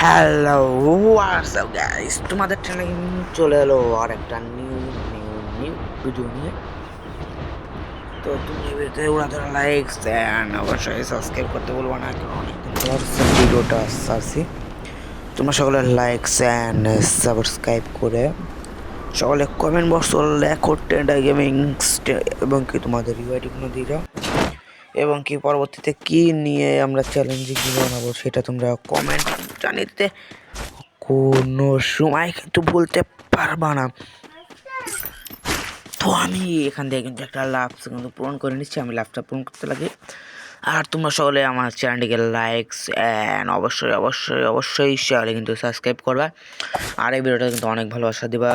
Hello WhatsApp guys, তোমাদের চ্যানেলে চলে এলো আর একটা নিউ নিউ নিউ ভিডিও নিয়ে। তো তুমি এই ভিডিওতে ওরা লাইক এন্ড অবশ্যই সাবস্ক্রাইব করতে বলবো না, কারণ অনেকদিন পর ভিডিওটা আসছি। তোমরা সকলে লাইক এন্ড সাবস্ক্রাইব করে সকলে কমেন্ট বক্স লেখো টেন্ডার গেমিং এবং কি তোমাদের ইউআইডিগুলো দিয়ে যাও, এবং কি পরবর্তীতে কি নিয়ে আমরা চ্যালেঞ্জিং ভিডিও বানাবো সেটা তোমরা কমেন্ট জানিয়ে দিতে কোনো সময় কিন্তু বলতে পারবা না। তো আমি এখান থেকে কিন্তু একটা লাভ কিন্তু পূরণ করে নিচ্ছি, আমি লাভটা পূরণ করতে লাগি। আর তোমরা সকলে আমার চ্যানেলটিকে লাইকস অ্যান্ড অবশ্যই অবশ্যই অবশ্যই শেয়ারে কিন্তু সাবস্ক্রাইব করবা। আর এই ভিডিওটা কিন্তু অনেক ভালোবাসা দিবা।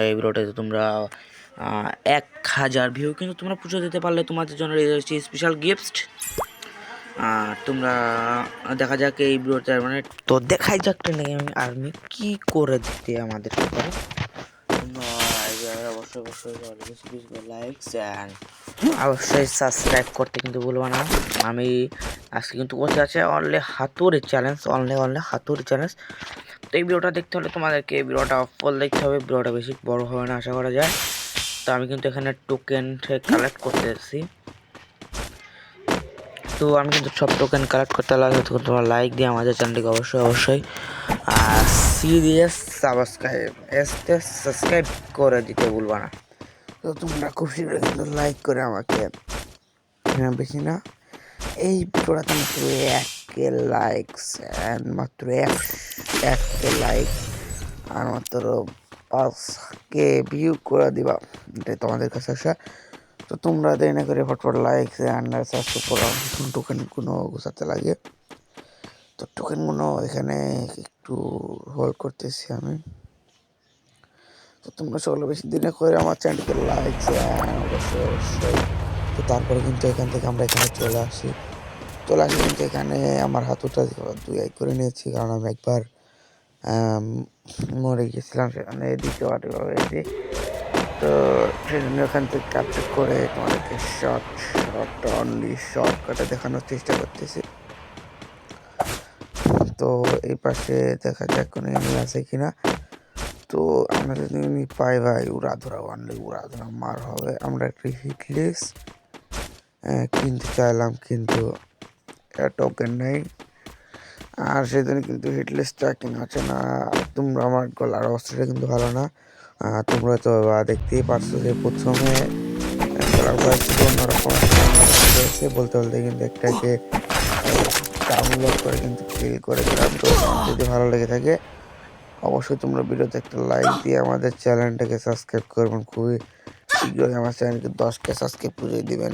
এই ভিডিওটাতে তোমরা 1000 ভিউ কিন্তু তোমরা পুজো দিতে পারলে তোমাদের জন্য রয়েছে স্পেশাল গিফট। তোমরা দেখা যাক এই ভিডিওতে, মানে তো দেখাই যাক ট্রেন্ডিং আর্মি কি করে দিতে আমাদের পারে। অবশ্যই অবশ্যই লাইকস অ্যান্ড অবশ্যই সাবস্ক্রাইব করতে কিন্তু ভুলবো না। আমি আজকে কিন্তু করতে আছে অনলি হাতুড়ি চ্যালেঞ্জ, অনলি হাতুড়ি চ্যালেঞ্জ। তো এই ভিডিওটা দেখতে হলে তোমাদেরকে ভিডিওটা ফুল দেখতে হবে, ভিডিওটা বেশি বড় হবে না আশা করা যায়। তো আমি কিন্তু এখানে টোকেন কালেক্ট করতে এসেছি। তো আমি কিন্তু সব টোকেন কালেক্ট করতে লাগে, তো তোমরা লাইক দিয়ে আমাদের চ্যানেলটিকে অবশ্যই অবশ্যই সিরিয়াস সাবস্ক্রাইব করে দিতে ভুলবা না। তো তোমরা খুব শীঘ্রই কিন্তু লাইক করে আমাকে, বেশি না, এই ভিডিওটাতে মাত্র 1K লাইকস অ্যান্ড মাত্র 1K লাইক আর মাত্র 5K ভিউ করে দিবা, এটাই তোমাদের কাছে আসা। তো তোমরা দেরি না করে ফটফট লাইক অ্যান্ড সাবস্ক্রাইব করো। টোকেনগুলো গোছাতে লাগে, তো টোকেনগুলো এখানে একটু হোল্ড করতেছি আমি। তো তোমরা সকলে বেশি দিনে করে আমার চ্যানেলকে লাইক অবশ্যই অবশ্যই। তো তারপরে কিন্তু এখান থেকে আমরা এখানে চলে আসি কিন্তু এখানে আমার হাতুটা দুই করে নিয়েছি, কারণ আমি একবার মরে গিয়েছিলাম সেখানে দ্বিতীয়বার এসে। তো সেজন্য এখান থেকে ক্যাপচার করে তোমাদেরকে অনলি শর্টকাটে দেখানোর চেষ্টা করতেছি। তো এই পাশে দেখা যাক কোনো এনিমি আছে কিনা। তো আমরা যদি পাই ভাই উড়াধরা আনলে উড়াধরা মার হবে। আমরা একটা হিটলেস কিনতে চাইলাম, কিন্তু টোকেন নেই, আর সেদিন কিন্তু হিটলেসটা কেনা হচ্ছে না। তোমরা আমার গলার অবস্থাটা কিন্তু ভালো না, তোমরা তো দেখতেই পারছো যে প্রথমে গলার ভয়েস ছিল অন্যরকম হয়েছে, বলতে বলতে কিন্তু একটাকে ডাউনলোড করে কিন্তু ফিল করে দিলাম। তো যদি ভালো লেগে থাকে অবশ্যই তোমরা ভিডিওতে একটা লাইক দিয়ে আমাদের চ্যানেলটাকে সাবস্ক্রাইব করবেন। খুবই শীঘ্রই আমার চ্যানেলকে 10K সাবস্ক্রাইব করে দিবেন।